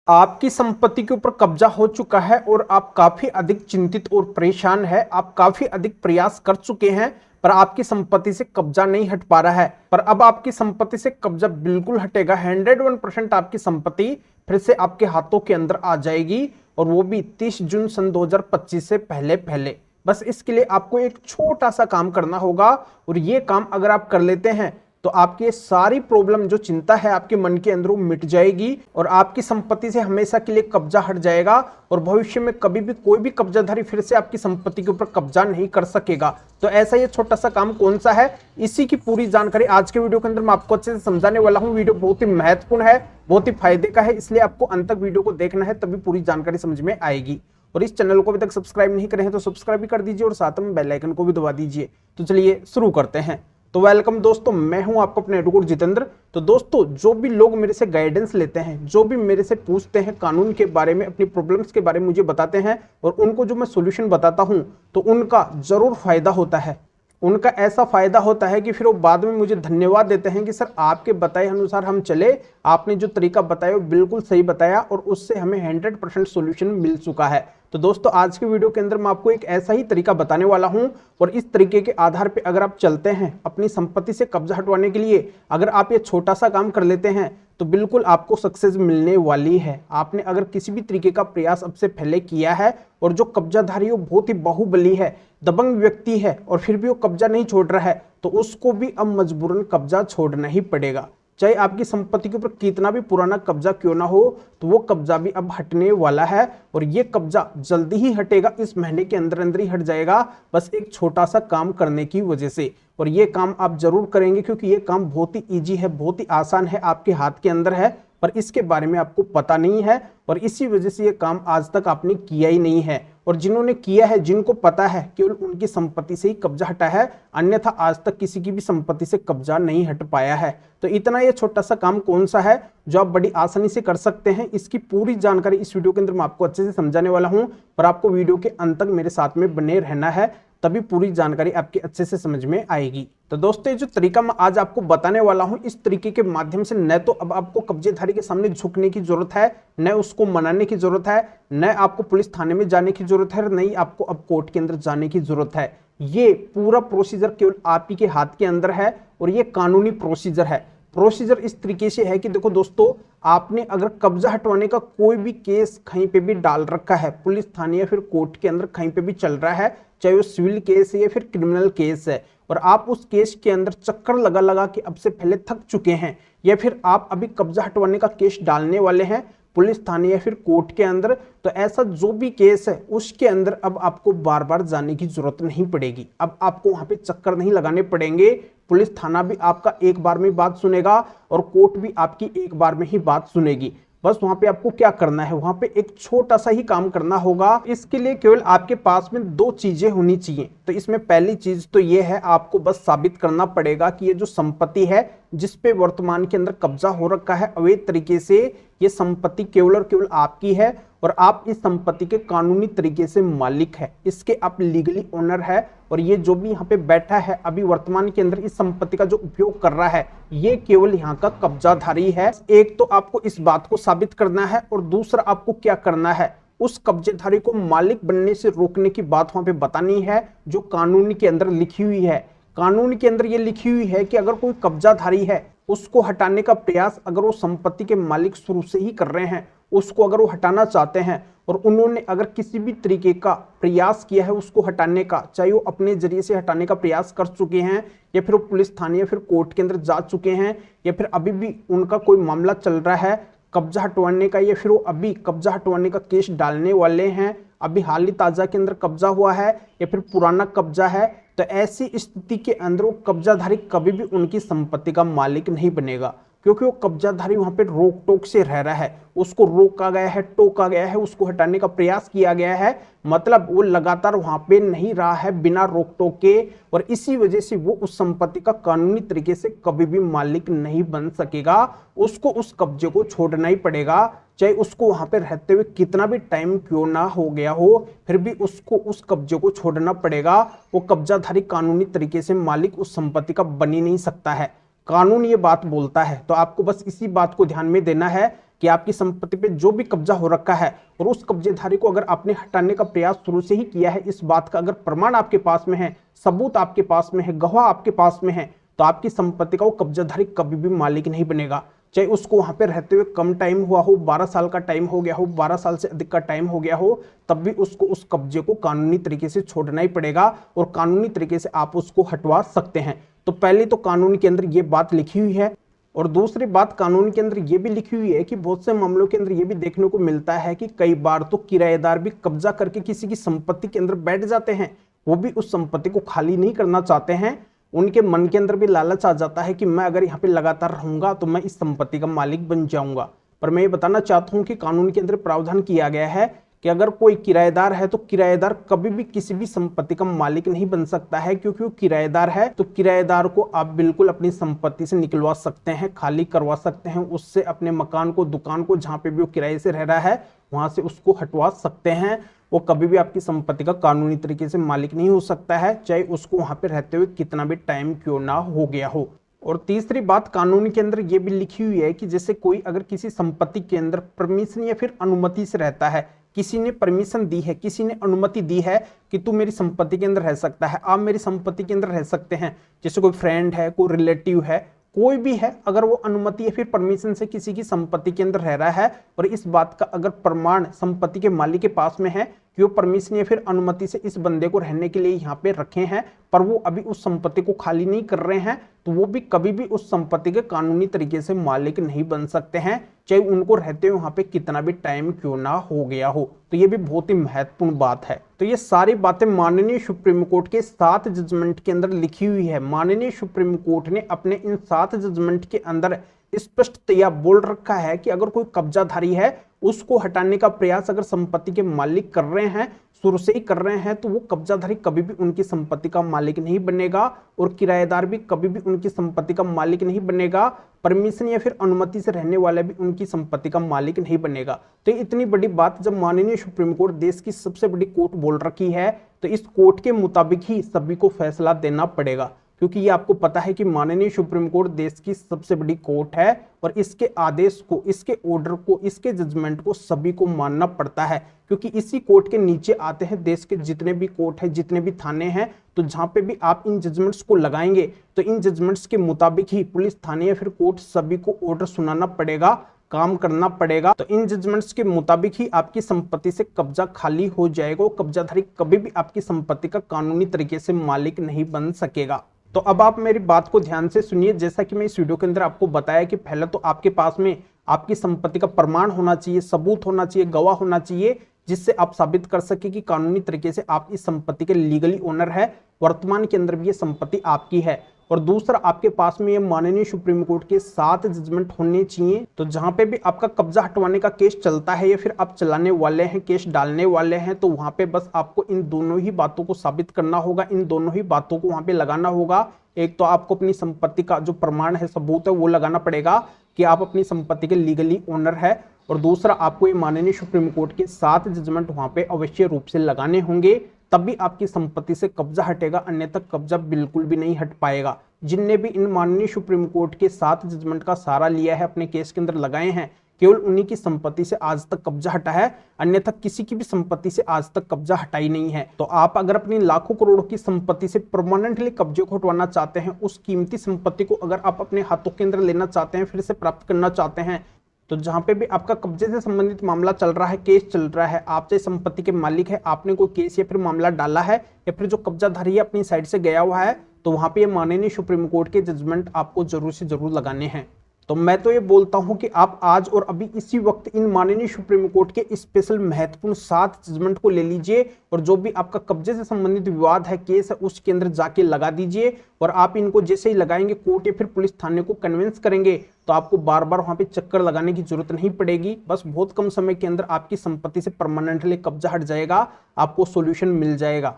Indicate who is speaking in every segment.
Speaker 1: आपकी संपत्ति के ऊपर कब्जा हो चुका है और आप काफी अधिक चिंतित और परेशान है। आप काफी अधिक प्रयास कर चुके हैं पर आपकी संपत्ति से कब्जा नहीं हट पा रहा है। पर अब आपकी संपत्ति से कब्जा बिल्कुल हटेगा। 101% आपकी संपत्ति फिर से आपके हाथों के अंदर आ जाएगी और वो भी 30 जून सन 2025 से पहले पहले। बस इसके लिए आपको एक छोटा सा काम करना होगा और ये काम अगर आप कर लेते हैं तो आपकी सारी प्रॉब्लम जो चिंता है आपके मन के अंदर वो मिट जाएगी और आपकी संपत्ति से हमेशा के लिए कब्जा हट जाएगा और भविष्य में कभी भी कोई भी कब्जाधारी फिर से आपकी संपत्ति के ऊपर कब्जा नहीं कर सकेगा। तो ऐसा ये छोटा सा काम कौन सा है, इसी की पूरी जानकारी आज के वीडियो के अंदर मैं आपको अच्छे से समझाने वाला हूं। वीडियो बहुत ही महत्वपूर्ण है, बहुत ही फायदे का है, इसलिए आपको अंत तक वीडियो को देखना है, तभी पूरी जानकारी समझ में आएगी। और इस चैनल को अभी तक सब्सक्राइब नहीं करे हैं तो सब्सक्राइब भी कर दीजिए और साथ में बेल आइकन को भी दबा दीजिए। तो चलिए शुरू करते हैं। तो वेलकम दोस्तों, मैं हूं आपका अपने एडवोकेट जितेंद्र। तो दोस्तों, जो भी लोग मेरे से गाइडेंस लेते हैं, जो भी मेरे से पूछते हैं कानून के बारे में, अपनी प्रॉब्लम्स के बारे में मुझे बताते हैं और उनको जो मैं सॉल्यूशन बताता हूं तो उनका जरूर फायदा होता है। उनका ऐसा फायदा होता है कि फिर वो बाद में मुझे धन्यवाद देते हैं कि सर आपके बताए अनुसार हम चले, आपने जो तरीका बताया वो बिल्कुल सही बताया और उससे हमें 100% सॉल्यूशन मिल चुका है। तो दोस्तों, आज के वीडियो के अंदर मैं आपको एक ऐसा ही तरीका बताने वाला हूं और इस तरीके के आधार पे अगर आप चलते हैं अपनी संपत्ति से कब्जा हटवाने के लिए, अगर आप ये छोटा सा काम कर लेते हैं तो बिल्कुल आपको सक्सेस मिलने वाली है। आपने अगर किसी भी तरीके का प्रयास अब से पहले किया है और जो कब्जाधारी वो बहुत ही बाहुबली है, दबंग व्यक्ति है और फिर भी वो कब्जा नहीं छोड़ रहा है, तो उसको भी अब मजबूरन कब्जा छोड़ना ही पड़ेगा। चाहे आपकी संपत्ति के ऊपर कितना भी पुराना कब्जा क्यों ना हो, तो वो कब्जा भी अब हटने वाला है और ये कब्जा जल्दी ही हटेगा, इस महीने के अंदर अंदर ही हट जाएगा, बस एक छोटा सा काम करने की वजह से। और ये काम आप जरूर करेंगे क्योंकि ये काम बहुत ही ईजी है, बहुत ही आसान है, आपके हाथ के अंदर है, पर इसके बारे में आपको पता नहीं है और इसी वजह से ये काम आज तक आपने किया ही नहीं है। और जिन्होंने किया है, जिनको पता है, केवल उनकी संपत्ति से ही कब्जा हटा है, अन्यथा आज तक किसी की भी संपत्ति से कब्जा नहीं हट पाया है। तो इतना ये छोटा सा काम कौन सा है जो आप बड़ी आसानी से कर सकते हैं, इसकी पूरी जानकारी इस वीडियो के अंदर मैं आपको अच्छे से समझाने वाला हूं। पर आपको वीडियो के अंत तक मेरे साथ में बने रहना है, तभी पूरी जानकारी आपके अच्छे से समझ में आएगी। तो दोस्तों, जो तरीका मैं आज आपको बताने वाला हूं, इस तरीके के माध्यम से न तो अब आपको कब्जेधारी के सामने झुकने की जरूरत है, न उसको मनाने की जरूरत है, न आपको पुलिस थाने में जाने की जरूरत है, नहीं आपको अब कोर्ट के अंदर जाने की जरूरत है। ये पूरा प्रोसीजर केवल आप ही के हाथ के अंदर है और ये कानूनी प्रोसीजर है। प्रोसीजर इस तरीके से है कि देखो दोस्तों, आपने अगर कब्जा हटवाने का कोई भी केस कहीं पे भी डाल रखा है, पुलिस थाने या फिर कोर्ट के अंदर कहीं पे भी चल रहा है, चाहे वो सिविल केस है या फिर क्रिमिनल केस है, और आप उस केस के अंदर चक्कर लगा लगा के अब से पहले थक चुके हैं, या फिर आप अभी कब्जा हटवाने का केस डालने वाले हैं पुलिस थाने या फिर कोर्ट के अंदर, तो ऐसा जो भी केस है उसके अंदर अब आपको बार बार जाने की जरूरत नहीं पड़ेगी। अब आपको वहां पे चक्कर नहीं लगाने पड़ेंगे। पुलिस थाना भी आपका एक बार में बात सुनेगा और कोर्ट भी आपकी एक बार में ही बात सुनेगी। बस वहां पे आपको क्या करना है, वहां पे एक छोटा सा ही काम करना होगा। इसके लिए केवल आपके पास में दो चीजें होनी चाहिए। तो इसमें पहली चीज तो ये है, आपको बस साबित करना पड़ेगा कि ये जो संपत्ति है जिसपे वर्तमान के अंदर कब्जा हो रखा है अवैध तरीके से, ये संपत्ति केवल और केवल आपकी है और आप इस संपत्ति के कानूनी तरीके से मालिक है, इसके आप लीगली ओनर है। और ये जो भी यहाँ पे बैठा है अभी वर्तमान के अंदर इस संपत्ति का जो उपयोग कर रहा है, ये केवल यहाँ का कब्जाधारी है। एक तो आपको इस बात को साबित करना है और दूसरा आपको क्या करना है, उस कब्जेधारी को मालिक बनने से रोकने की बात वहां पे बतानी है जो कानून के अंदर लिखी हुई है। कानून के अंदर ये लिखी हुई है कि अगर कोई कब्जाधारी है, उसको हटाने का प्रयास अगर वो संपत्ति के मालिक शुरू से ही कर रहे हैं, उसको अगर वो हटाना चाहते हैं और उन्होंने अगर किसी भी तरीके का प्रयास किया है उसको हटाने का, चाहे वो अपने जरिए से हटाने का प्रयास कर चुके हैं या फिर वो पुलिस थाने या फिर कोर्ट के अंदर जा चुके हैं या फिर अभी भी उनका कोई मामला चल रहा है कब्जा हटवाने का, या फिर वो अभी कब्जा हटवाने का केस डालने वाले हैं, अभी हाल ही ताजा के अंदर कब्जा हुआ है या फिर पुराना कब्जा है, तो ऐसी स्थिति के अंदर वो कब्जाधारी कभी भी उनकी संपत्ति का मालिक नहीं बनेगा, क्योंकि वो कब्जाधारी वहां पे रोक टोक से रह रहा है, उसको रोका गया है, टोका गया है, उसको हटाने का प्रयास किया गया है, मतलब वो लगातार वहां पे नहीं रहा है बिना रोक टोक के, और इसी वजह से वो उस संपत्ति का कानूनी तरीके से कभी भी मालिक नहीं बन सकेगा। उसको उस कब्जे को छोड़ना ही पड़ेगा, चाहे उसको वहां पे रहते हुए कितना भी टाइम क्यों ना हो गया हो, फिर भी उसको उस कब्जे को छोड़ना पड़ेगा। वो कब्जाधारी कानूनी तरीके से मालिक उस संपत्ति का बन ही नहीं सकता है, कानून ये बात बोलता है। तो आपको बस इसी बात को ध्यान में देना है कि आपकी संपत्ति पे जो भी कब्जा हो रखा है और उस कब्जेधारी को अगर आपने हटाने का प्रयास शुरू से ही किया है, इस बात का अगर प्रमाण आपके पास में है, सबूत आपके पास में है, गवाह आपके पास में है, तो आपकी संपत्ति का वो कब्जाधारी कभी भी मालिक नहीं बनेगा। चाहे उसको वहां पे रहते हुए कम टाइम हुआ हो, 12 साल का टाइम हो गया हो, 12 साल से अधिक का टाइम हो गया हो, तब भी उसको उस कब्जे को कानूनी तरीके से छोड़ना ही पड़ेगा और कानूनी तरीके से आप उसको हटवा सकते हैं। तो पहले तो कानून के अंदर ये बात लिखी हुई है, और दूसरी बात कानून के अंदर ये भी लिखी हुई है कि बहुत से मामलों के अंदर ये भी देखने को मिलता है कि कई बार तो किराएदार भी कब्जा करके किसी की संपत्ति के अंदर बैठ जाते हैं, वो भी उस संपत्ति को खाली नहीं करना चाहते हैं। उनके मन के अंदर भी लालच आ जाता है कि मैं अगर यहाँ पे लगातार रहूंगा तो मैं इस संपत्ति का मालिक बन जाऊंगा। पर मैं ये बताना चाहता हूँ कि कानून के अंदर प्रावधान किया गया है कि अगर कोई किराएदार है तो किराएदार कभी भी किसी भी संपत्ति का मालिक नहीं बन सकता है, क्योंकि वो किराएदार है। तो किराएदार को आप बिल्कुल अपनी संपत्ति से निकलवा सकते हैं, खाली करवा सकते हैं, उससे अपने मकान को, दुकान को, जहां पे भी वो किराए से रह रहा है वहां से उसको हटवा सकते हैं। वो कभी भी आपकी संपत्ति का कानूनी तरीके से मालिक नहीं हो सकता है, चाहे उसको वहां पे रहते हुए कितना भी टाइम क्यों ना हो गया हो। और तीसरी बात कानून के अंदर ये भी लिखी हुई है कि जैसे कोई अगर किसी संपत्ति के अंदर परमिशन या फिर अनुमति से रहता है, किसी ने परमिशन दी है, किसी ने अनुमति दी है कि तू मेरी संपत्ति के अंदर रह सकता है, आप मेरी संपत्ति के अंदर रह सकते हैं, जैसे कोई फ्रेंड है, कोई रिलेटिव है, कोई भी है, अगर वो अनुमति या फिर परमिशन से किसी की संपत्ति के अंदर रह रहा है और इस बात का अगर प्रमाण संपत्ति के मालिक के पास में है कि वो परमिशन या फिर अनुमति से इस बंदे को रहने के लिए यहाँ पे रखे हैं, पर वो अभी उस संपत्ति को खाली नहीं कर रहे हैं, तो वो भी कभी भी उस संपत्ति के कानूनी तरीके से मालिक नहीं बन सकते हैं, चाहे उनको रहते हुए वहां पे कितना भी टाइम क्यों ना हो गया हो। तो ये भी बहुत ही महत्वपूर्ण बात है। तो ये सारी बातें माननीय सुप्रीम कोर्ट के 7 जजमेंट के अंदर लिखी हुई है। माननीय सुप्रीम कोर्ट ने अपने इन 7 जजमेंट के अंदर स्पष्टतया बोल रखा है कि अगर कोई कब्जाधारी है उसको हटाने का प्रयास अगर संपत्ति के मालिक कर रहे हैं, शुरू से ही कर रहे हैं, तो वो कब्जाधारी कभी भी उनकी संपत्ति का मालिक नहीं बनेगा और किराएदार भी कभी भी उनकी संपत्ति का मालिक नहीं बनेगा, परमिशन या फिर अनुमति से रहने वाला भी उनकी संपत्ति का मालिक नहीं बनेगा। तो इतनी बड़ी बात जब माननीय सुप्रीम कोर्ट, देश की सबसे बड़ी कोर्ट, बोल रखी है, तो इस कोर्ट के मुताबिक ही सभी को फैसला देना पड़ेगा, क्योंकि ये आपको पता है कि माननीय सुप्रीम कोर्ट देश की सबसे बड़ी कोर्ट है और इसके आदेश को, इसके ऑर्डर को, इसके जजमेंट को सभी को मानना पड़ता है, क्योंकि इसी कोर्ट के नीचे आते हैं देश के जितने भी कोर्ट है, जितने भी थाने हैं। तो जहां पे भी आप इन जजमेंट्स को लगाएंगे तो इन जजमेंट्स के मुताबिक ही पुलिस, थाने या फिर कोर्ट सभी को ऑर्डर सुनाना पड़ेगा, काम करना पड़ेगा। तो इन जजमेंट्स के मुताबिक ही आपकी संपत्ति से कब्जा खाली हो जाएगा। कब्जाधारी कभी भी आपकी संपत्ति का कानूनी तरीके से मालिक नहीं बन सकेगा। तो अब आप मेरी बात को ध्यान से सुनिए। जैसा कि मैं इस वीडियो के अंदर आपको बताया कि पहले तो आपके पास में आपकी संपत्ति का प्रमाण होना चाहिए, सबूत होना चाहिए, गवाह होना चाहिए, जिससे आप साबित कर सके कि कानूनी तरीके से आप इस संपत्ति के लीगली ओनर है, वर्तमान के अंदर भी ये संपत्ति आपकी है। और दूसरा, आपके पास में ये माननीय सुप्रीम कोर्ट के 7 जजमेंट होने चाहिए। तो जहां पे भी आपका कब्जा हटवाने का केस चलता है या फिर आप चलाने वाले हैं, केस डालने वाले हैं, तो वहां पे बस आपको इन दोनों ही बातों को साबित करना होगा, इन दोनों ही बातों को वहां पे लगाना होगा। एक तो आपको अपनी संपत्ति का जो प्रमाण है, सबूत है, वो लगाना पड़ेगा कि आप अपनी संपत्ति के लीगली ओनर है, और दूसरा आपको ये माननीय सुप्रीम कोर्ट के 7 जजमेंट वहां पे अवश्य रूप से लगाने होंगे, तब भी आपकी संपत्ति से कब्जा हटेगा, अन्यथा कब्जा बिल्कुल भी नहीं हट पाएगा। जिनने भी इन माननीय सुप्रीम कोर्ट के 7 जजमेंट का सहारा लिया है, अपने केस के अंदर लगाए हैं, केवल उन्हीं की संपत्ति से आज तक कब्जा हटा है, अन्यथा किसी की भी संपत्ति से आज तक कब्जा हटाई नहीं है। तो आप अगर अपनी लाखों करोड़ों की संपत्ति से परमानेंटली कब्जे को हटवाना चाहते हैं, उस कीमती संपत्ति को अगर आप अपने हाथों के अंदर लेना चाहते हैं, फिर से प्राप्त करना चाहते हैं, तो जहां पे भी आपका कब्जे से संबंधित मामला चल रहा है, केस चल रहा है, आप चाहे संपत्ति के मालिक है, आपने कोई केस या फिर मामला डाला है, या फिर जो कब्जाधारी है अपनी साइड से गया हुआ है, तो वहां पे ये माननीय सुप्रीम कोर्ट के जजमेंट आपको जरूर से जरूर लगाने हैं। तो मैं तो ये बोलता हूं कि आप आज और अभी इसी वक्त इन माननीय सुप्रीम कोर्ट के स्पेशल महत्वपूर्ण 7 जजमेंट को ले लीजिए और जो भी आपका कब्जे से संबंधित विवाद है, केस है, उसके अंदर जाके लगा दीजिए। और आप इनको जैसे ही लगाएंगे, कोर्ट या फिर पुलिस थाने को कन्विंस करेंगे, तो आपको बार बार वहां पे चक्कर लगाने की जरूरत नहीं पड़ेगी। बस बहुत कम समय के अंदर आपकी संपत्ति से परमानेंटली कब्जा हट जाएगा, आपको सोल्यूशन मिल जाएगा।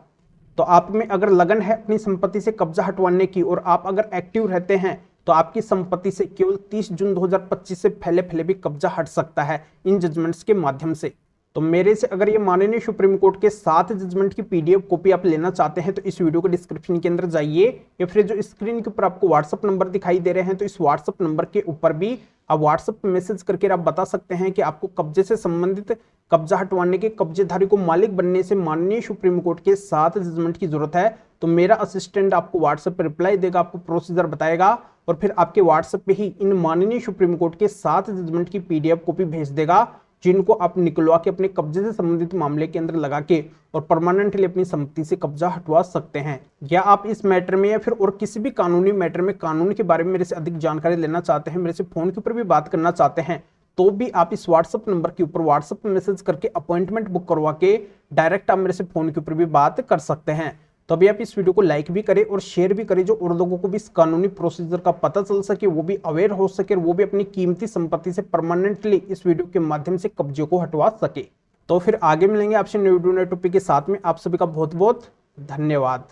Speaker 1: तो आप में अगर लगन है अपनी संपत्ति से कब्जा हटवाने की और आप अगर एक्टिव रहते हैं, तो आपकी संपत्ति से केवल 30 जून 2025 से पहले भी कब्जा हट सकता है इन जजमेंट्स के माध्यम से। तो मेरे से अगर ये माननीय सुप्रीम कोर्ट के 7 जजमेंट की पीडीएफ कॉपी आप लेना चाहते हैं तो इस वीडियो के डिस्क्रिप्शन के अंदर जाइए, या फिर जो स्क्रीन के ऊपर आपको व्हाट्सअप नंबर दिखाई दे रहे हैं तो इस व्हाट्सअप नंबर के ऊपर भी आप व्हाट्सएप पे मैसेज करके आप बता सकते हैं कि आपको कब्जे से संबंधित, कब्जा हटवाने के, कब्जेधारी को मालिक बनने से माननीय सुप्रीम कोर्ट के 7 जजमेंट की जरूरत है। तो मेरा असिस्टेंट आपको व्हाट्सएप पर रिप्लाई देगा, आपको प्रोसीजर बताएगा और फिर आपके व्हाट्सएप पे ही इन माननीय सुप्रीम कोर्ट के 7 जजमेंट की पीडीएफ कॉपी भेज देगा, जिनको आप निकलवा के अपने कब्जे से संबंधित मामले के अंदर लगा के और परमानेंटली अपनी संपत्ति से कब्जा हटवा सकते हैं। या आप इस मैटर में या फिर और किसी भी कानूनी मैटर में कानून के बारे में मेरे से अधिक जानकारी लेना चाहते हैं, मेरे से फोन के ऊपर भी बात करना चाहते हैं, तो भी आप इस व्हाट्सएप नंबर के ऊपर व्हाट्सएप मैसेज करके अपॉइंटमेंट बुक करवा के डायरेक्ट आप मेरे से फोन के ऊपर भी बात कर सकते हैं। तो अभी आप इस वीडियो को लाइक भी करें और शेयर भी करें, जो और लोगों को भी इस कानूनी प्रोसीजर का पता चल सके, वो भी अवेयर हो सके और वो भी अपनी कीमती संपत्ति से परमानेंटली इस वीडियो के माध्यम से कब्जे को हटवा सके। तो फिर आगे मिलेंगे आपसे न्यू वीडियो नए टॉपिक के साथ में। आप सभी का बहुत बहुत धन्यवाद।